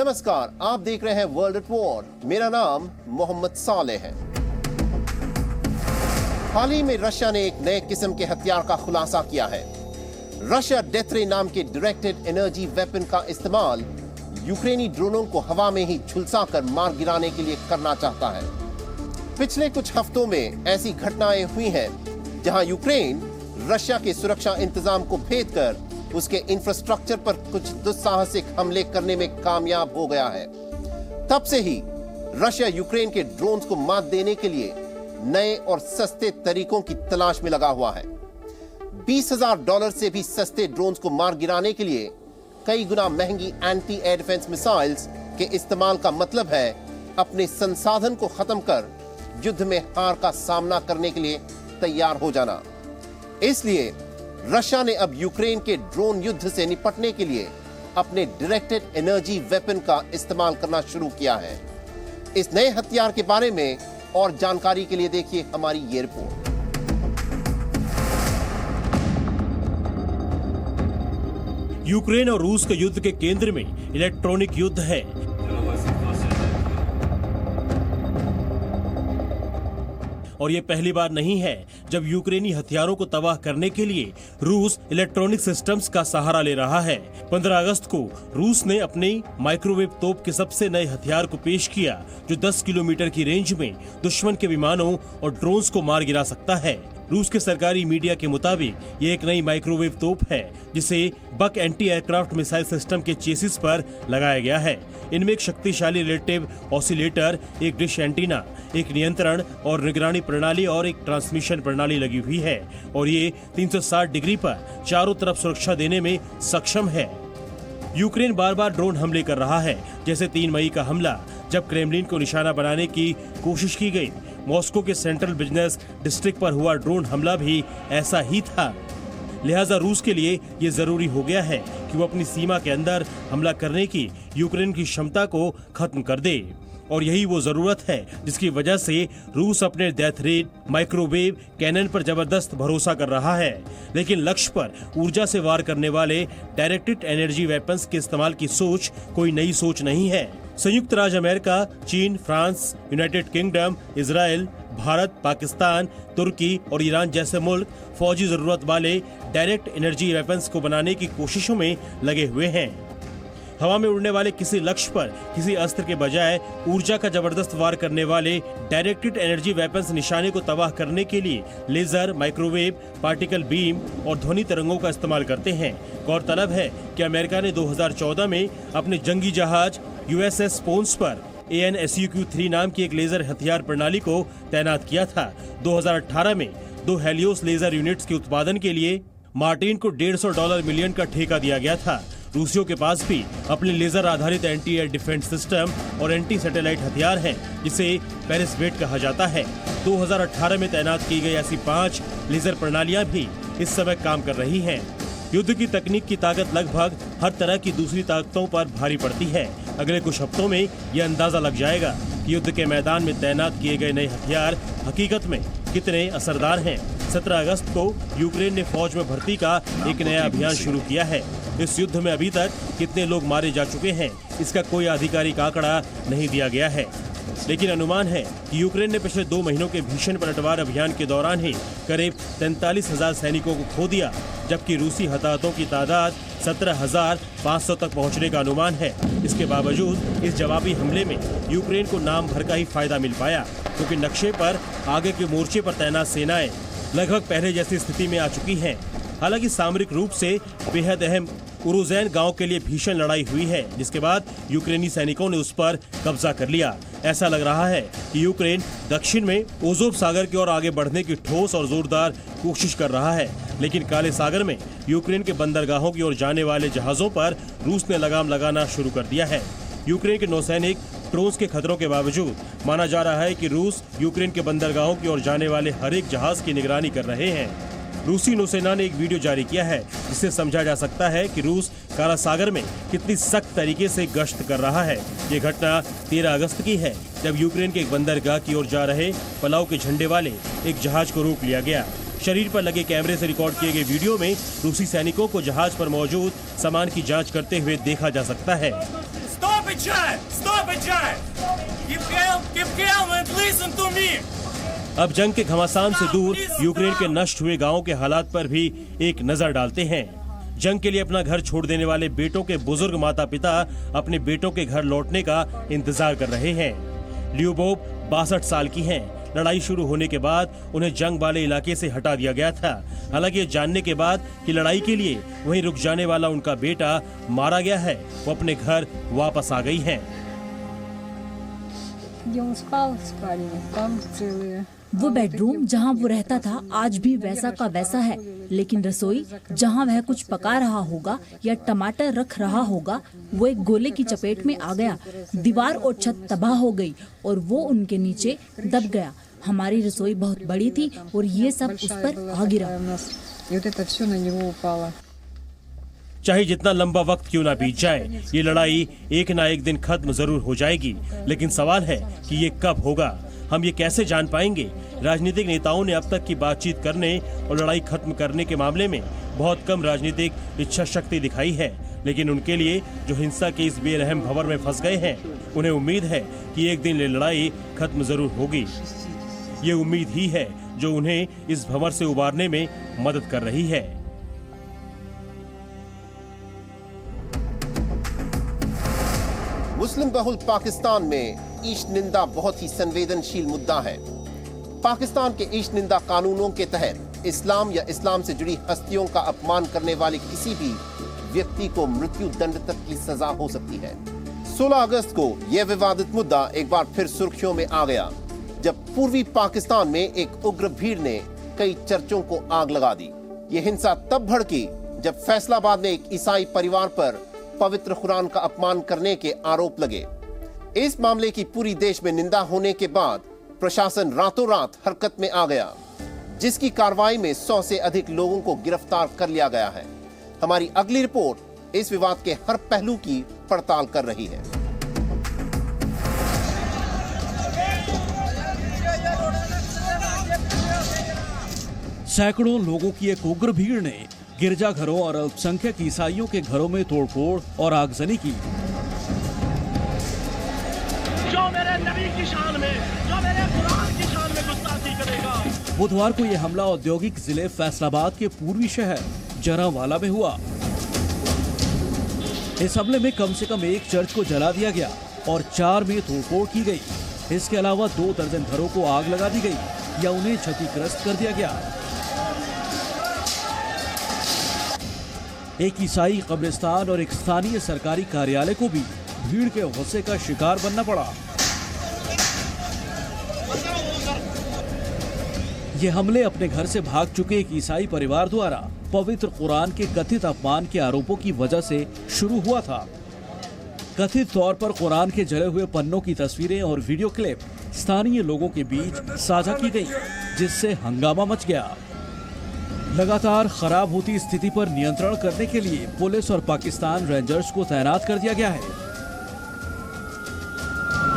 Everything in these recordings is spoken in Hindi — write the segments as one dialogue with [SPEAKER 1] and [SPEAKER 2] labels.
[SPEAKER 1] नमस्कार, आप देख रहे हैं वर्ल्ड एट वॉर। मेरा नाम मोहम्मद साले है। हाल ही में रशिया ने एक नए किस्म के हथियार का खुलासा किया है। रशिया डेथ रे नाम के डायरेक्टेड एनर्जी वेपन का इस्तेमाल यूक्रेनी ड्रोनों को हवा में ही झुलसाकर मार गिराने के लिए करना चाहता है। पिछले कुछ हफ्तों में ऐसी घटनाएं हुई हैं जहां यूक्रेन रशिया के सुरक्षा इंतजाम को भेद कर उसके इंफ्रास्ट्रक्चर पर कुछ दुस्साहसिक हमले करने में कामयाब हो गया है। तब से ही रशिया यूक्रेन के ड्रोन्स को मात देने के लिए नए और सस्ते तरीकों की तलाश में लगा हुआ है। $20,000 से भी सस्ते ड्रोन्स को मार गिराने के लिए कई गुना महंगी एंटी एयर डिफेंस मिसाइल्स के इस्तेमाल का मतलब है अपने संसाधन को खत्म कर युद्ध में हार का सामना करने के लिए तैयार हो जाना। इसलिए रशिया ने अब यूक्रेन के ड्रोन युद्ध से निपटने के लिए अपने डायरेक्टेड एनर्जी वेपन का इस्तेमाल करना शुरू किया है। इस नए हथियार के बारे में और जानकारी के लिए देखिए हमारी ये रिपोर्ट।
[SPEAKER 2] यूक्रेन और रूस के युद्ध के केंद्र में इलेक्ट्रॉनिक युद्ध है। और ये पहली बार नहीं है जब यूक्रेनी हथियारों को तबाह करने के लिए रूस इलेक्ट्रॉनिक सिस्टम्स का सहारा ले रहा है। 15 अगस्त को रूस ने अपनी माइक्रोवेव तोप के सबसे नए हथियार को पेश किया, जो 10 किलोमीटर की रेंज में दुश्मन के विमानों और ड्रोन्स को मार गिरा सकता है। रूस के सरकारी मीडिया के मुताबिक ये एक नई माइक्रोवेव तोप है जिसे बक एंटी एयरक्राफ्ट मिसाइल सिस्टम के चेसिस पर लगाया गया है। इनमें एक शक्तिशाली रिलेटिव ऑसिलेटर, एक डिश एंटीना, एक नियंत्रण और निगरानी प्रणाली और एक ट्रांसमिशन प्रणाली लगी हुई है और ये 360 डिग्री पर चारों तरफ सुरक्षा देने में सक्षम है। यूक्रेन बार बार ड्रोन हमले कर रहा है, जैसे 3 मई का हमला जब क्रेमलिन को निशाना बनाने की कोशिश की गई। मॉस्को के सेंट्रल बिजनेस डिस्ट्रिक्ट पर हुआ ड्रोन हमला भी ऐसा ही था। लिहाजा रूस के लिए ये जरूरी हो गया है कि वो अपनी सीमा के अंदर हमला करने की यूक्रेन की क्षमता को खत्म कर दे। और यही वो जरूरत है जिसकी वजह से रूस अपने डेथ रे माइक्रोवेव कैनन पर जबरदस्त भरोसा कर रहा है। लेकिन लक्ष्य पर ऊर्जा से वार करने वाले डायरेक्टेड एनर्जी वेपन्स के इस्तेमाल की सोच कोई नई सोच नहीं है। संयुक्त राज्य अमेरिका, चीन, France, United Kingdom, Israel, Bharat, Pakistan, तुर्की और ईरान जैसे मुल्क फौजी जरूरत वाले डायरेक्ट एनर्जी वेपन्स को बनाने की कोशिशों में लगे हुए हैं। हवा में उड़ने वाले किसी लक्ष्य पर किसी अस्त्र के बजाय ऊर्जा का जबरदस्त वार करने वाले डायरेक्टेड एनर्जी वेपन्स निशाने को तबाह करने के लिए लेजर, माइक्रोवेव, पार्टिकल बीम और ध्वनि तरंगों का इस्तेमाल करते हैं। गौरतलब है कि अमेरिका ने 2014 में अपने जंगी जहाज USS पोन्स पर AN/SUQ-3 नाम की एक लेजर हथियार प्रणाली को तैनात किया था। 2018 में 2 हेलियोस लेजर यूनिट्स के उत्पादन के लिए मार्टिन को $150 मिलियन का ठेका दिया गया था। रूसियों के पास भी अपने लेजर आधारित एंटी एयर डिफेंस सिस्टम और एंटी सैटेलाइट हथियार हैं, जिसे पेरिसवेट कहा जाता है। 2018 में तैनात की गई ऐसी 5 लेजर प्रणालियां भी इस समय काम कर रही हैं। युद्ध की तकनीक की ताकत लगभग हर तरह की दूसरी ताकतों पर भारी पड़ती है। अगले कुछ हफ्तों में यह अंदाजा लग जाएगा कि युद्ध के मैदान में तैनात किए गए नए हथियार हकीकत में कितने असरदार हैं। 17 अगस्त को यूक्रेन ने फौज में भर्ती का एक नया अभियान शुरू किया है। इस युद्ध में अभी तक कितने लोग मारे जा चुके हैं, इसका कोई आधिकारिक आंकड़ा नहीं दिया गया है, लेकिन अनुमान है कि यूक्रेन ने पिछले 2 महीनों के भीषण पलटवार अभियान के दौरान ही करीब 43,000 सैनिकों को खो दिया, जबकि रूसी हताहतों की तादाद 17,500 तक पहुंचने का अनुमान है। इसके बावजूद इस जवाबी हमले में यूक्रेन को नाम भर का ही फायदा मिल पाया, क्योंकि नक्शे पर आगे के मोर्चे पर तैनात सेनाएं लगभग पहले जैसी स्थिति में आ चुकी हैं। हालांकि सामरिक रूप से बेहद अहम उरुज़ैन गांव के लिए भीषण लड़ाई हुई है, जिसके बाद यूक्रेनी सैनिकों ने उस पर कब्जा कर लिया। ऐसा लग रहा है कि यूक्रेन दक्षिण में ओज़ोव सागर की ओर आगे बढ़ने की ठोस और जोरदार कोशिश कर रहा है, लेकिन काले सागर में यूक्रेन के बंदरगाहों की ओर जाने वाले जहाजों पर रूस ने लगाम लगाना शुरू कर दिया है। यूक्रेन के नौसैनिक ड्रोन्स के खतरों के बावजूद माना जा रहा है कि रूस यूक्रेन के बंदरगाहों की ओर जाने वाले हर एक जहाज की निगरानी कर रहे हैं। रूसी नौसेना ने एक वीडियो जारी किया है, जिससे समझा जा सकता है कि रूस काला सागर में कितनी सख्त तरीके से गश्त कर रहा है। ये घटना 13 अगस्त की है, जब यूक्रेन के एक बंदरगाह की ओर जा रहे पलाव के झंडे वाले एक जहाज को रोक लिया गया। शरीर पर लगे कैमरे से रिकॉर्ड किए गए वीडियो में रूसी सैनिकों को जहाज पर मौजूद सामान की जांच करते हुए देखा जा सकता है। it, John! Stop it, John! Keep calm, listen to me! अब जंग के घमासान से दूर यूक्रेन के नष्ट हुए गांवों के हालात पर भी एक नजर डालते हैं। जंग के लिए अपना घर छोड़ देने वाले बेटों के बुजुर्ग माता पिता अपने बेटों के घर लौटने का इंतजार कर रहे हैं। ल्यूबोव 62 साल की हैं। लड़ाई शुरू होने के बाद उन्हें जंग वाले इलाके से हटा दिया गया था। हालांकि ये जानने के बाद कि लड़ाई के लिए वहीं रुक जाने वाला उनका बेटा मारा गया है, वो अपने घर वापस आ गई हैं।
[SPEAKER 3] वो बेडरूम जहाँ वो रहता था आज भी वैसा का वैसा है, लेकिन रसोई जहाँ वह कुछ पका रहा होगा या टमाटर रख रहा होगा वो एक गोले की चपेट में आ गया। दीवार और छत तबाह हो गई और वो उनके नीचे दब गया। हमारी रसोई बहुत बड़ी थी और ये सब उस पर आ गिरा।
[SPEAKER 2] चाहे जितना लंबा वक्त क्यों ना बीत जाए, ये लड़ाई एक ना एक दिन खत्म जरूर हो जाएगी, लेकिन सवाल है कि ये कब होगा। हम ये कैसे जान पाएंगे? राजनीतिक नेताओं ने अब तक की बातचीत करने और लड़ाई खत्म करने के मामले में बहुत कम राजनीतिक इच्छा शक्ति दिखाई है, लेकिन उनके लिए जो हिंसा के इस बेरहम भंवर में फंस गए हैं, उन्हें उम्मीद है कि एक दिन ये लड़ाई खत्म जरूर होगी। ये उम्मीद ही है जो उन्हें इस भंवर से उबारने में मदद कर रही है।
[SPEAKER 1] मुस्लिम बहुल पाकिस्तान में ईश निंदा बहुत ही संवेदनशील मुद्दा है। पाकिस्तान के ईश निंदा कानूनों के तहत इस्लाम या इस्लाम से जुड़ी हस्तियों का अपमान करने वाले किसी भी व्यक्ति को मृत्यु दंड तक की सजा हो सकती है। 16 अगस्त को यह विवादित मुद्दा एक बार फिर सुर्खियों में आ गया, जब पूर्वी पाकिस्तान में एक उग्र भीड़ ने कई चर्चों को आग लगा दी। यह हिंसा तब भड़की जब फैसलाबाद में एक ईसाई परिवार पर पवित्र कुरान का अपमान करने के आरोप लगे। इस मामले की पूरी देश में निंदा होने के बाद प्रशासन रातों रात हरकत में आ गया, जिसकी कार्रवाई में 100 से अधिक लोगों को गिरफ्तार कर लिया गया है। हमारी अगली रिपोर्ट इस विवाद के हर पहलू की पड़ताल कर रही है।
[SPEAKER 4] सैकड़ों लोगों की एक उग्र भीड़ ने गिरजाघरों और अल्पसंख्यक ईसाइयों के घरों में तोड़फोड़ और आगजनी की।
[SPEAKER 2] जो मेरे नबी की शान में, जो मेरे कुरान की शान में गुस्ताखी करेगा।
[SPEAKER 4] बुधवार को यह हमला औद्योगिक जिले फैसलाबाद के पूर्वी शहर जरावाला में हुआ। इस हमले में कम से कम एक चर्च को जला दिया गया और 4 में तोड़फोड़ की गई। इसके अलावा 2 दर्जन घरों को आग लगा दी गई या उन्हें क्षतिग्रस्त कर दिया गया। एक ईसाई कब्रिस्तान और एक स्थानीय सरकारी कार्यालय को भी भीड़ के गुस्से का शिकार बनना पड़ा। ये हमले अपने घर से भाग चुके एक ईसाई परिवार द्वारा पवित्र कुरान के कथित अपमान के आरोपों की वजह से शुरू हुआ था। कथित तौर पर कुरान के जले हुए पन्नों की तस्वीरें और वीडियो क्लिप स्थानीय लोगों के बीच साझा की गई, जिससे हंगामा मच गया। लगातार खराब होती स्थिति पर नियंत्रण करने के लिए पुलिस और पाकिस्तान रेंजर्स को तैनात कर दिया गया है।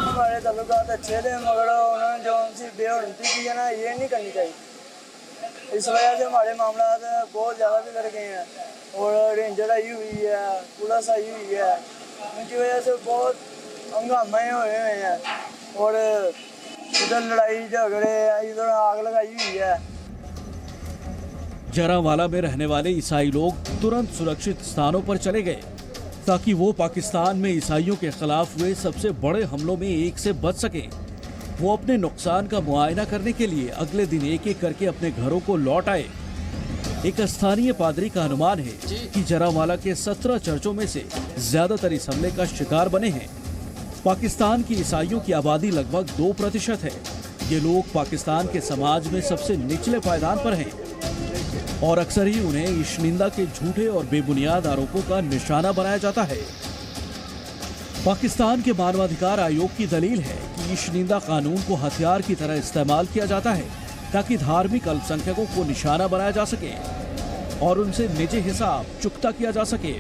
[SPEAKER 5] हमारे ताल्लुकात अच्छे थे, मगर उन्होंने जो उनसे बेहरमती की है ना, ये नहीं करनी चाहिए। इस वजह से हमारे मामला बहुत ज़्यादा बिगड़ गए हैं और रेंजर आई हुई है, पुलिस आई हुई है, उनकी वजह से बहुत हंगामे हुए हैं और इधर लड़ाई झगड़े, इधर आग लगाई हुई है।
[SPEAKER 4] जरावाला में रहने वाले ईसाई लोग तुरंत सुरक्षित स्थानों पर चले गए ताकि वो पाकिस्तान में ईसाइयों के खिलाफ हुए सबसे बड़े हमलों में एक से बच सके। वो अपने नुकसान का मुआयना करने के लिए अगले दिन एक एक करके अपने घरों को लौट आए। एक स्थानीय पादरी का अनुमान है कि जरावाला के 17 चर्चों में से ज्यादातर इस हमले का शिकार बने हैं। पाकिस्तान की ईसाइयों की आबादी लगभग 2% है। ये लोग पाकिस्तान के समाज में सबसे निचले पायदान पर हैं और अक्सर ही उन्हें ईशनिंदा के झूठे और बेबुनियाद आरोपों का निशाना बनाया जाता है। पाकिस्तान के मानवाधिकार आयोग की दलील है कि ईशनिंदा कानून को हथियार की तरह इस्तेमाल किया जाता है ताकि धार्मिक अल्पसंख्यकों को निशाना बनाया जा सके और उनसे निजी हिसाब चुकता किया जा सके।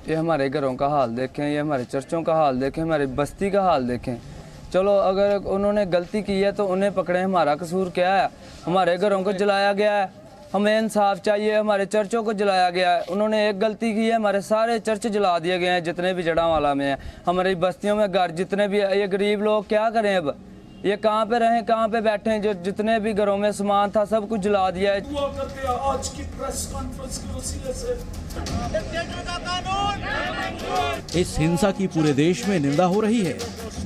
[SPEAKER 5] ये हमारे घरों का हाल देखें, ये हमारे चर्चों का हाल देखें, हमारी बस्ती का हाल देखें। चलो अगर उन्होंने गलती की है तो उन्हें पकड़े, हमारा कसूर क्या है? हमारे घरों को जलाया गया है, हमें इंसाफ चाहिए। हमारे चर्चों को जलाया गया है, उन्होंने एक गलती की है, हमारे सारे चर्च जला दिए गए हैं जितने भी जड़ावाला में हैं। हमारी बस्तियों में घर जितने भी, ये गरीब लोग क्या करें अब, ये कहाँ पे रहें, कहाँ पे बैठे हैं। जो जितने भी घरों में सामान था सब कुछ जला दिया है।
[SPEAKER 6] आज की प्रेस कॉन्फ्रेंस के वसीले से
[SPEAKER 4] इस हिंसा की पूरे देश में निंदा हो रही है।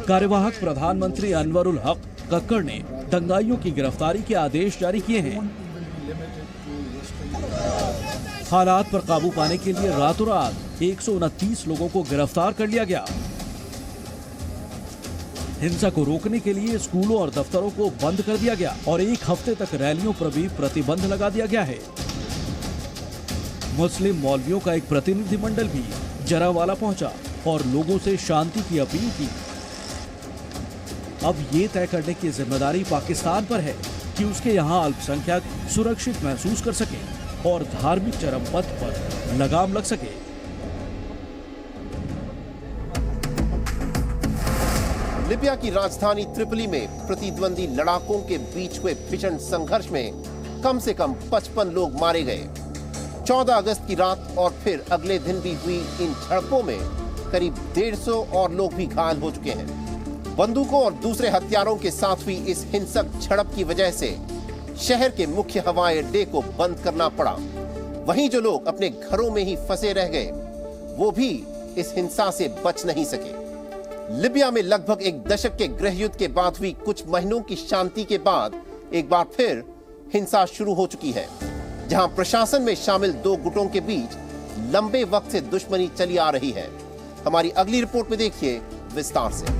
[SPEAKER 4] कार्यवाहक प्रधानमंत्री अनवरुल हक कक्कड़ ने दंगाइयों की गिरफ्तारी के आदेश जारी किए हैं। हालात पर काबू पाने के लिए रातों रात 129 लोगों को गिरफ्तार कर लिया गया। हिंसा को रोकने के लिए स्कूलों और दफ्तरों को बंद कर दिया गया और एक हफ्ते तक रैलियों पर भी प्रतिबंध लगा दिया गया है। मुस्लिम मौलवियों का एक प्रतिनिधिमंडल भी जरावाला पहुंचा और लोगों से शांति की अपील की। अब ये तय करने की जिम्मेदारी पाकिस्तान पर है कि उसके यहाँ अल्पसंख्यक सुरक्षित महसूस कर सके और धार्मिक चरमपंथ पर लगाम लग सके।
[SPEAKER 1] लिबिया की राजधानी त्रिपोली में प्रतिद्वंदी लड़ाकों के बीच हुए भीषण संघर्ष में कम से कम 55 लोग मारे गए। 14 अगस्त की रात और फिर अगले दिन भी हुई इन झड़पों में करीब 150 और लोग भी घायल हो चुके हैं। बंदूकों और दूसरे हथियारों के साथ हुई इस हिंसक झड़प की वजह से शहर के मुख्य हवाई अड्डे को बंद करना पड़ा। वहीं जो लोग अपने घरों में ही फंसे रह गए वो भी इस हिंसा से बच नहीं सके। लिबिया में लगभग एक दशक के गृहयुद्ध के बाद हुई कुछ महीनों की शांति के बाद एक बार फिर हिंसा शुरू हो चुकी है, जहां प्रशासन में शामिल दो गुटों के बीच लंबे वक्त से दुश्मनी चली आ रही है। हमारी अगली रिपोर्ट में देखिए विस्तार से।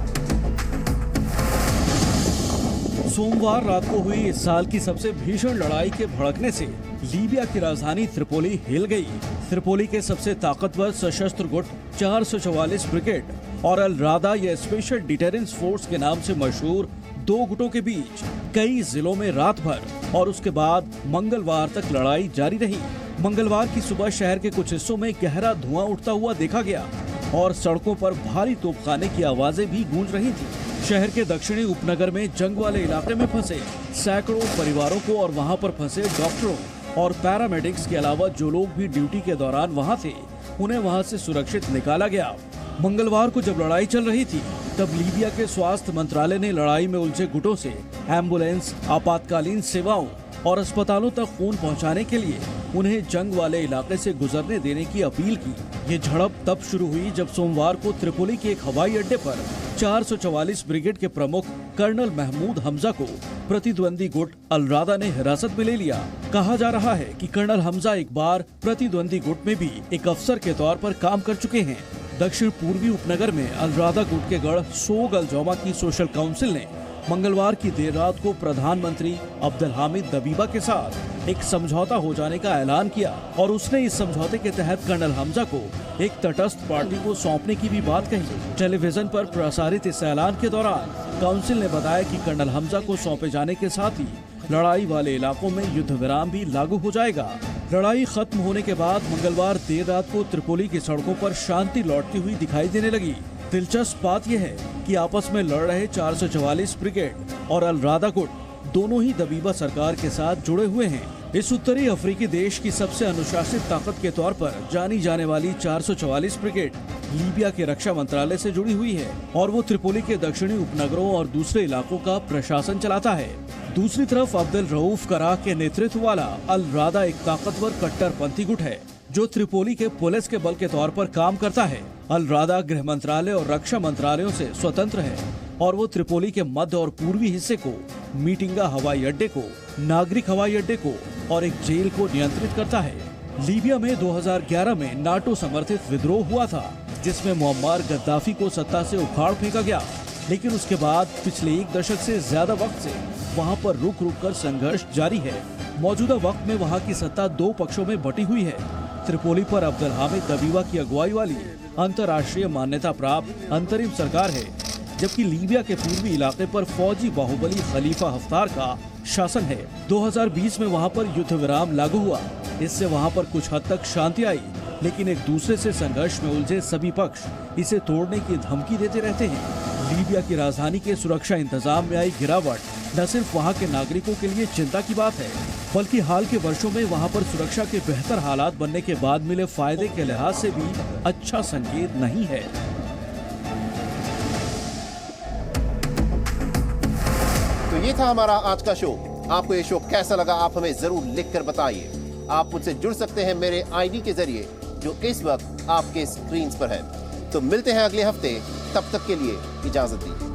[SPEAKER 4] सोमवार रात को हुई इस साल की सबसे भीषण लड़ाई के भड़कने से लीबिया की राजधानी त्रिपोली हिल गई। त्रिपोली के सबसे ताकतवर सशस्त्र गुट 444 ब्रिगेड और अल रादा या स्पेशल डिटेरेंस फोर्स के नाम से मशहूर दो गुटों के बीच कई जिलों में रात भर और उसके बाद मंगलवार तक लड़ाई जारी रही। मंगलवार की सुबह शहर के कुछ हिस्सों में गहरा धुआं उठता हुआ देखा गया और सड़कों पर भारी तोपखाने की आवाजें भी गूंज रही थी। शहर के दक्षिणी उपनगर में जंग वाले इलाके में फंसे सैकड़ों परिवारों को और वहां पर फंसे डॉक्टरों और पैरामेडिक्स के अलावा जो लोग भी ड्यूटी के दौरान वहां थे उन्हें वहां से सुरक्षित निकाला गया। मंगलवार को जब लड़ाई चल रही थी तब लीबिया के स्वास्थ्य मंत्रालय ने लड़ाई में उलझे गुटों से एम्बुलेंस, आपातकालीन सेवाओं और अस्पतालों तक खून पहुंचाने के लिए उन्हें जंग वाले इलाके से गुजरने देने की अपील की। ये झड़प तब शुरू हुई जब सोमवार को त्रिपोली के एक हवाई अड्डे पर 444 ब्रिगेड के प्रमुख कर्नल महमूद हमजा को प्रतिद्वंदी गुट अल रादा ने हिरासत में ले लिया। कहा जा रहा है कि कर्नल हमजा एक बार प्रतिद्वंदी गुट में भी एक अफसर के तौर पर काम कर चुके हैं। दक्षिण पूर्वी उपनगर में अल रादा गुट के गढ़ सोग अल जौमा की सोशल काउंसिल ने मंगलवार की देर रात को प्रधानमंत्री अब्दुल हामिद दबीबा के साथ एक समझौता हो जाने का ऐलान किया और उसने इस समझौते के तहत कर्नल हमजा को एक तटस्थ पार्टी को सौंपने की भी बात कही। टेलीविजन पर प्रसारित इस ऐलान के दौरान काउंसिल ने बताया कि कर्नल हमजा को सौंपे जाने के साथ ही लड़ाई वाले इलाकों में युद्ध विराम भी लागू हो जाएगा। लड़ाई खत्म होने के बाद मंगलवार देर रात को त्रिपोली की सड़कों पर शांति लौटती हुई दिखाई देने लगी। दिलचस्प बात यह है कि आपस में लड़ रहे 444 ब्रिगेड और अल रादा गुट दोनों ही दबीबा सरकार के साथ जुड़े हुए हैं। इस उत्तरी अफ्रीकी देश की सबसे अनुशासित ताकत के तौर पर जानी जाने वाली 444 ब्रिगेड लीबिया के रक्षा मंत्रालय से जुड़ी हुई है और वो त्रिपोली के दक्षिणी उपनगरों और दूसरे इलाकों का प्रशासन चलाता है। दूसरी तरफ अब्दुल रऊफ कराह के नेतृत्व वाला अल रादा एक ताकतवर कट्टरपंथी गुट है जो त्रिपोली के पुलिस के बल के तौर पर काम करता है। अल रादा गृह मंत्रालय और रक्षा मंत्रालयों से स्वतंत्र है और वो त्रिपोली के मध्य और पूर्वी हिस्से को, मीटिंगा हवाई अड्डे को, नागरिक हवाई अड्डे को और एक जेल को नियंत्रित करता है। लीबिया में 2011 में नाटो समर्थित विद्रोह हुआ था जिसमें मुअम्मर गद्दाफी को सत्ता से उखाड़ फेंका गया, लेकिन उसके बाद पिछले एक दशक से ज्यादा वक्त से वहां पर रुक रुक कर संघर्ष जारी है। मौजूदा वक्त में वहां की सत्ता दो पक्षों में बटी हुई है। त्रिपोली पर अब्दुल हामिद दबीबा की अगुवाई वाली अंतर्राष्ट्रीय मान्यता प्राप्त अंतरिम सरकार है, जबकि लीबिया के पूर्वी इलाके पर फौजी बाहुबली खलीफा हफ्तार का शासन है। 2020 में वहां पर युद्ध विराम लागू हुआ, इससे वहां पर कुछ हद तक शांति आई, लेकिन एक दूसरे से संघर्ष में उलझे सभी पक्ष इसे तोड़ने की धमकी देते रहते हैं। लीबिया की राजधानी के सुरक्षा इंतजाम में आई गिरावट न सिर्फ वहां के नागरिकों के लिए चिंता की बात है, बल्कि हाल के वर्षों में वहां पर सुरक्षा के बेहतर हालात बनने के बाद मिले फायदे के लिहाज से भी अच्छा संकेत नहीं है।
[SPEAKER 1] तो ये था हमारा आज का शो। आपको ये शो कैसा लगा आप हमें जरूर लिखकर बताइए। आप मुझसे जुड़ सकते हैं मेरे आईडी के जरिए जो इस वक्त आपके स्क्रीन पर है। तो मिलते हैं अगले हफ्ते, तब तक के लिए इजाजत दीजिए।